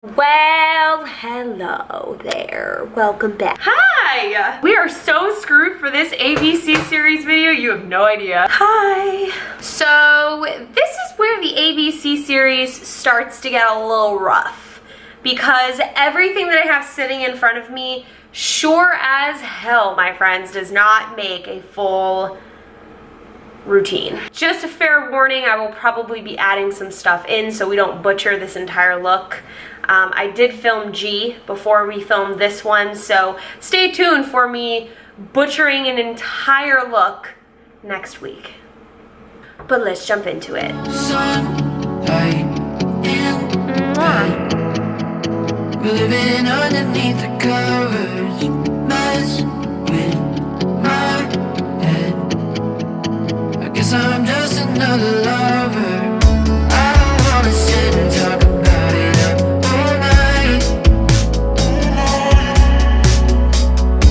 Well, hello there. Welcome back. Hi! We are so screwed for this ABC series video. You have no idea. Hi. So this is where the ABC series starts to get a little rough because everything that I have sitting in front of me, sure as hell, my friends, does not make a full routine. Just a fair warning, I will probably be adding some stuff in so we don't butcher this entire look. I did film G before we filmed this one, so stay tuned for me butchering an entire look next week. But let's jump into it. We're living underneath the covers, mess with my head. I guess I'm just another lover. I don't wanna sit and talk about it all night.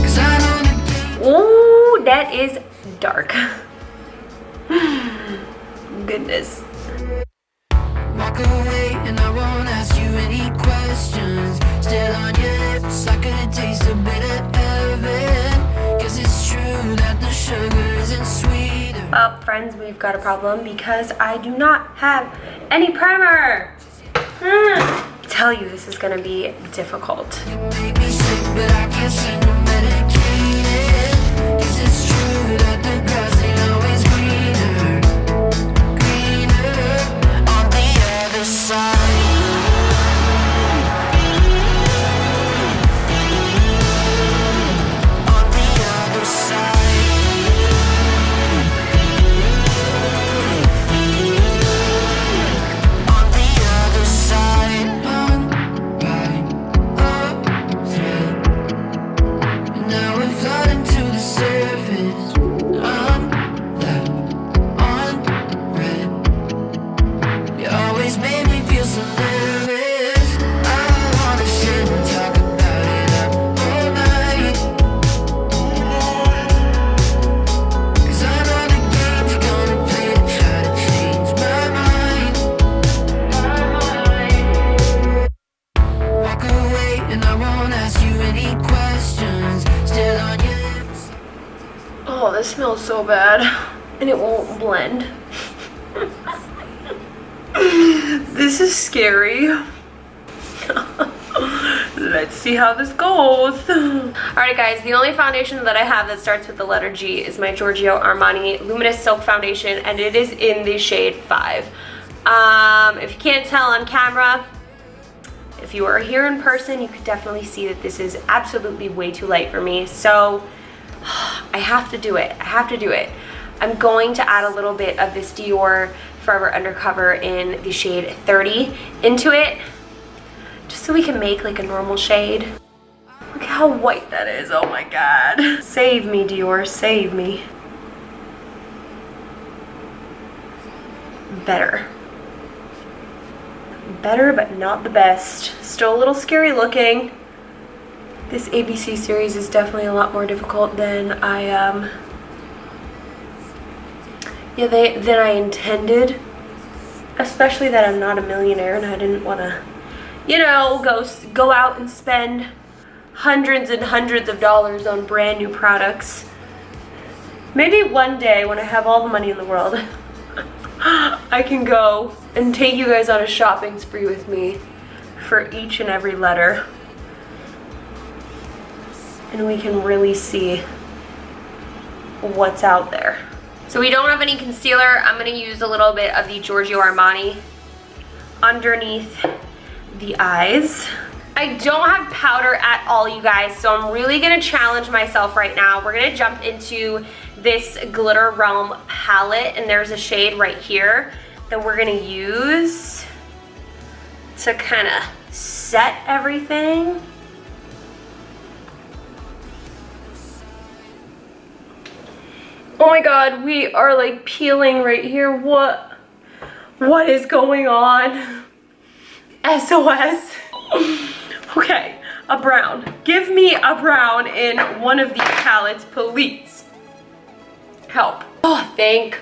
'Cause I know the game. Ooh, that is dark. Goodness. Walk away and I won't ask you any questions. Still on your lips, I could taste a bit of heaven. 'Cause it's true that the sugar isn't sweeter. Friends, we've got a problem because I do not have any primer. I tell you, this is gonna be difficult. You make me sick, but I can't seem to medicate it. 'Cause it's true that the grass ain't always greener. Greener on the other side. On the other side. On the other side. Hung by a thread. And now we're floating to the surface. I'm left on red. You always made me feel so nervous. I don't wanna sit and talk about it all night. 'Cause I know the games you're gonna play to try to change my mind. Walk away and I won't ask you any questions. Still on your lips. Oh, this smells so bad. And it won't blend. This is scary. Let's see how this goes. Alright guys, the only foundation that I have that starts with the letter G is my Giorgio Armani Luminous Silk Foundation, and it is in the shade 5. If you can't tell on camera, if you are here in person, you could definitely see that this is absolutely way too light for me. So I have to do it. I have to do it. I'm going to add a little bit of this Dior Forever Undercover in the shade 30 into it, just so we can make like a normal shade. Look how white that is. Oh my god. Save me, Dior. Save me. Better. Better, but not the best. Still a little scary looking. This ABC series is definitely a lot more difficult than I than I intended. Especially that I'm not a millionaire and I didn't want to, you know, go out and spend hundreds and hundreds of dollars on brand new products. Maybe one day when I have all the money in the world, I can go and take you guys on a shopping spree with me for each and every letter. And we can really see what's out there. So we don't have any concealer. I'm gonna use a little bit of the Giorgio Armani underneath the eyes. I don't have powder at all, you guys, so I'm really gonna challenge myself right now. We're gonna jump into this Glitter Realm palette, and there's a shade right here that we're gonna use to kind of set everything. Oh my god, we are like peeling right here. What is going on? SOS. Okay, a brown. Give me a brown in one of these palettes, please. Help. Oh, thank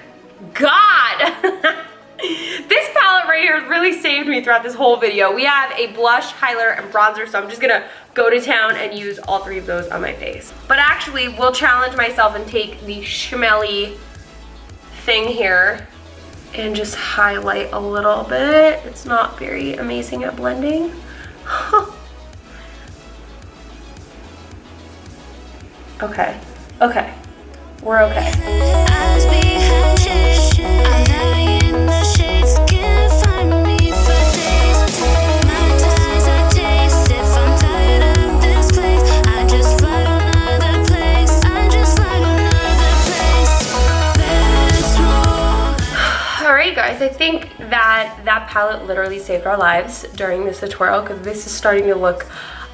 God. This palette right here really saved me throughout this whole video. We have a blush, highlighter, and bronzer, so I'm just gonna go to town and use all three of those on my face. But actually, we'll challenge myself and take the Schmelly thing here and just highlight a little bit. It's not very amazing at blending. Okay, okay, we're okay. Eyes behind shades, I lie in the shades, can't find me for days. My ties I taste, if I'm tired of this place, I just fly another place, I just fly another place. Let's roll. Alright guys, I think that palette literally saved our lives during this tutorial because this is starting to look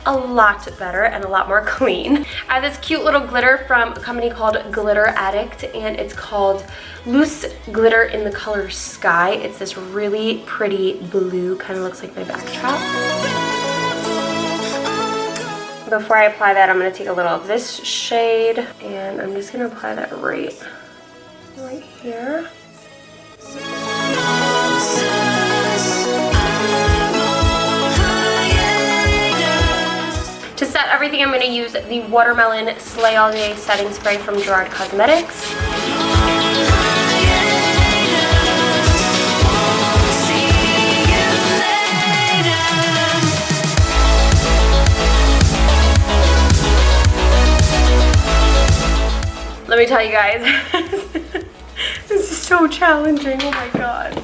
a lot better and a lot more clean. I have this cute little glitter from a company called Glitter Addict, and it's called Loose Glitter in the color Sky. It's this really pretty blue, kind of looks like my backdrop. Before I apply that, I'm going to take a little of this shade, and I'm just going to apply that right here. To set everything, I'm going to use the Watermelon Slay All Day Setting Spray from Gerard Cosmetics. Let me tell you guys, this is so challenging, oh my god.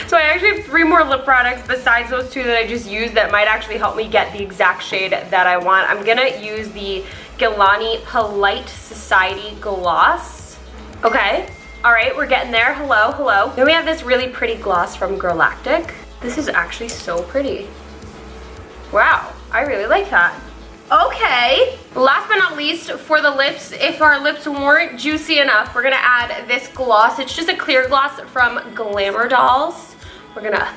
So I actually have 3 more lip products besides those 2 that I just used that might actually help me get the exact shade that I want. I'm gonna use the Galani Polite Society Gloss. Okay, all right, we're getting there, hello, hello. Then we have this really pretty gloss from Galactic. This is actually so pretty. Wow, I really like that. Okay, last but not least, for the lips, if our lips weren't juicy enough, we're gonna add this gloss. It's just a clear gloss from Glamour Dolls. We're gonna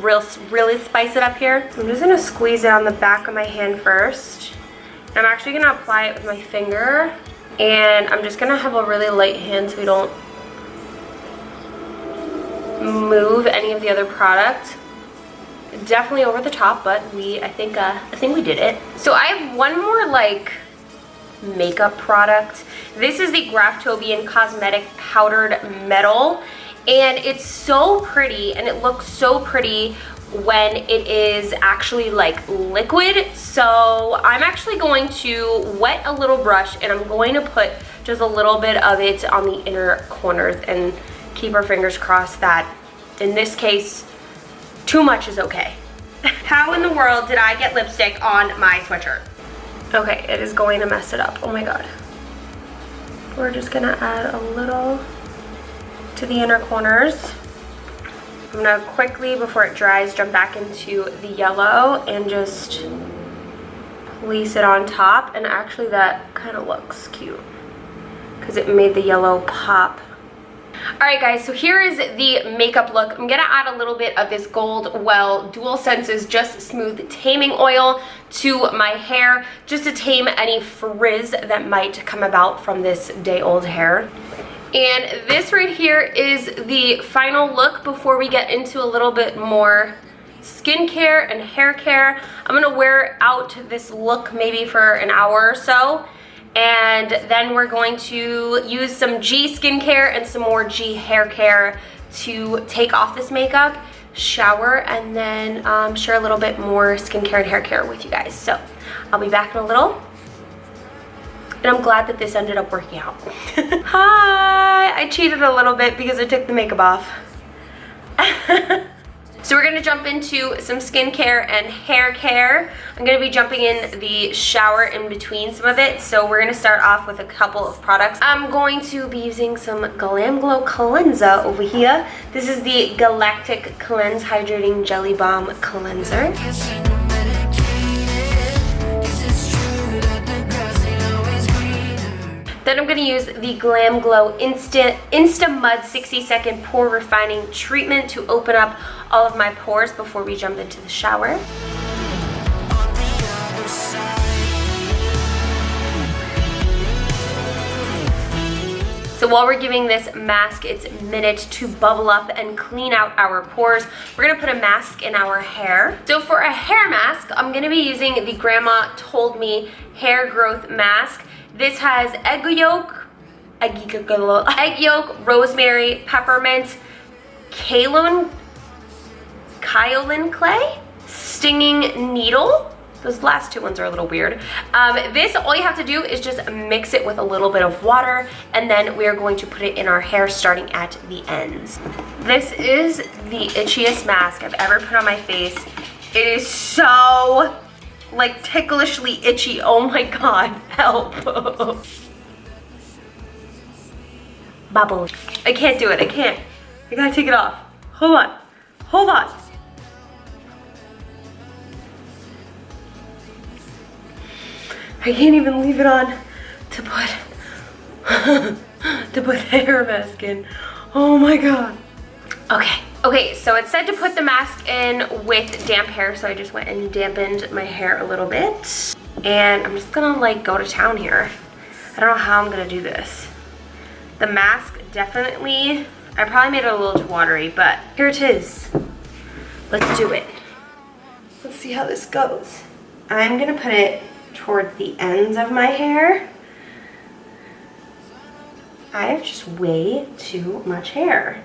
really spice it up here. I'm just gonna squeeze it on the back of my hand first. I'm actually gonna apply it with my finger, and I'm just gonna have a really light hand so we don't move any of the other product. Definitely over the top, but I think we did it. So I have one more like makeup product. This is the Graftobian Cosmetic Powdered Metal, and it's so pretty, and it looks so pretty when it is actually like liquid. So I'm actually going to wet a little brush, and I'm going to put just a little bit of it on the inner corners and keep our fingers crossed that in this case too much is okay. How in the world did I get lipstick on my sweatshirt? Okay, it is going to mess it up. Oh my god. We're just gonna add a little to the inner corners. I'm gonna quickly, before it dries, jump back into the yellow and just place it on top. And actually that kind of looks cute because it made the yellow pop. Alright guys, so here is the makeup look. I'm going to add a little bit of this Gold Well Dual Senses Just Smooth Taming Oil to my hair, just to tame any frizz that might come about from this day-old hair. And this right here is the final look before we get into a little bit more skincare and hair care. I'm going to wear out this look maybe for an hour or so. And then we're going to use some G skincare and some more G hair care to take off this makeup, shower, and then share a little bit more skincare and hair care with you guys. So I'll be back in a little. And I'm glad that this ended up working out. Hi! I cheated a little bit because I took the makeup off. So we're gonna jump into some skincare and hair care. I'm gonna be jumping in the shower in between some of it. So we're gonna start off with a couple of products. I'm going to be using some Glam Glow Cleanser over here. This is the Galactic Cleanse Hydrating Jelly Balm Cleanser. Then I'm going to use the Glam Glow Insta Mud 60-second pore refining treatment to open up all of my pores before we jump into the shower. So So while we're giving this mask its minute to bubble up and clean out our pores, we're gonna put a mask in our hair. So for a hair mask, I'm gonna be using the Grandma Told Me hair growth mask. This has egg yolk, rosemary, peppermint, kaolin clay, stinging needle. Those last two ones are a little weird. This, all you have to do is just mix it with a little bit of water, and then we are going to put it in our hair starting at the ends. This is the itchiest mask I've ever put on my face. It is so, like, ticklishly itchy. Oh my God, help. Bubbles. I can't do it, I can't. I gotta take it off. Hold on, hold on. I can't even leave it on to put the hair mask in. Oh my God. Okay, so it said to put the mask in with damp hair, so I just went and dampened my hair a little bit. And I'm just gonna like go to town here. I don't know how I'm gonna do this. The mask definitely, I probably made it a little too watery, but here it is. Let's do it. Let's see how this goes. I'm gonna put it towards the ends of my hair. I have just way too much hair.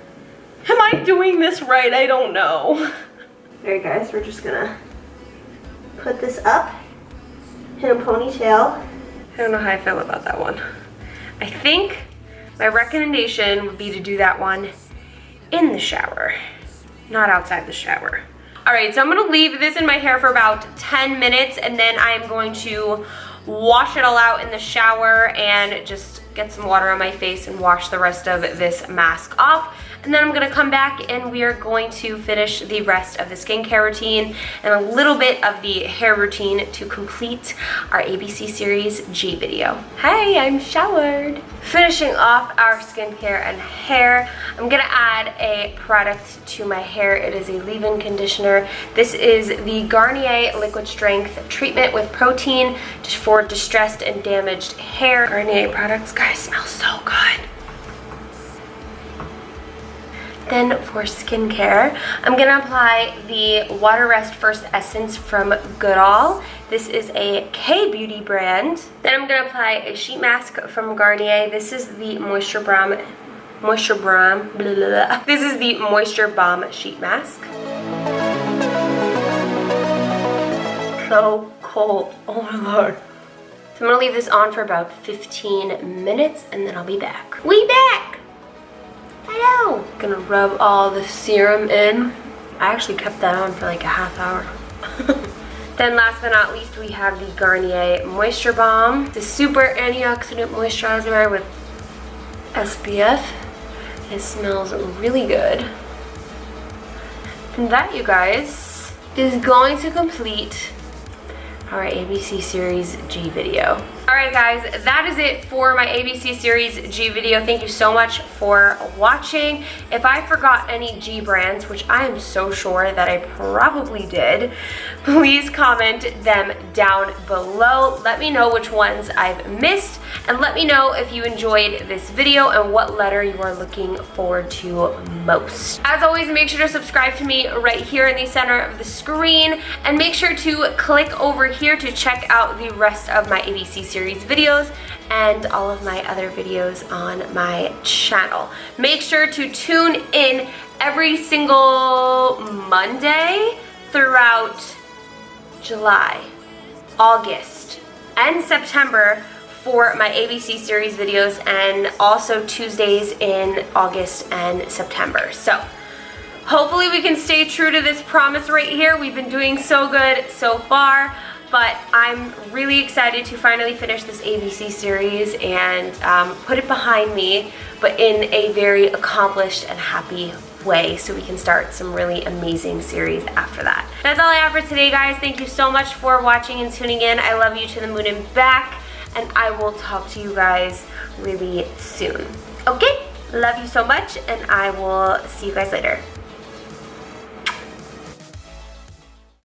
Am I doing this right? I don't know. Alright guys, we're just gonna put this up in a ponytail. I don't know how I feel about that one. I think my recommendation would be to do that one in the shower, not outside the shower. All right, so I'm gonna leave this in my hair for about 10 minutes, and then I'm going to wash it all out in the shower and just get some water on my face and wash the rest of this mask off. And then I'm gonna come back and we are going to finish the rest of the skincare routine and a little bit of the hair routine to complete our ABC Series G video. Hey, I'm showered. Finishing off our skincare and hair, I'm gonna add a product to my hair. It is a leave-in conditioner. This is the Garnier Liquid Strength Treatment with Protein just for distressed and damaged hair. Garnier products, guys, smell so good. Then for skincare, I'm gonna apply the Water Rest First Essence from Goodall. This is a K-Beauty brand. Then I'm gonna apply a sheet mask from Garnier. This is the Moisture Balm, This is the Moisture Balm sheet mask. So cold, oh my God. So I'm gonna leave this on for about 15 minutes and then I'll be back. We back! Hello! Gonna rub all the serum in. I actually kept that on for like a half hour. Then last but not least, we have the Garnier Moisture Balm. It's a super antioxidant moisturizer with SPF. It smells really good. And that, you guys, is going to complete our ABC Series G video. Alright guys, that is it for my ABC Series G video. Thank you so much for watching. If I forgot any G brands, which I am so sure that I probably did, please comment them down below. Let me know which ones I've missed, and let me know if you enjoyed this video and what letter you are looking forward to most. As always, make sure to subscribe to me right here in the center of the screen, and make sure to click over here to check out the rest of my ABC Series videos and all of my other videos on my channel. Make sure to tune in every single Monday throughout July, August, and September for my ABC Series videos, and also Tuesdays in August and September. So hopefully we can stay true to this promise right here. We've been doing so good so far, but I'm really excited to finally finish this ABC series and put it behind me, but in a very accomplished and happy way, so we can start some really amazing series after that. That's all I have for today, guys. Thank you so much for watching and tuning in. I love you to the moon and back, and I will talk to you guys really soon. Okay? Love you so much, and I will see you guys later.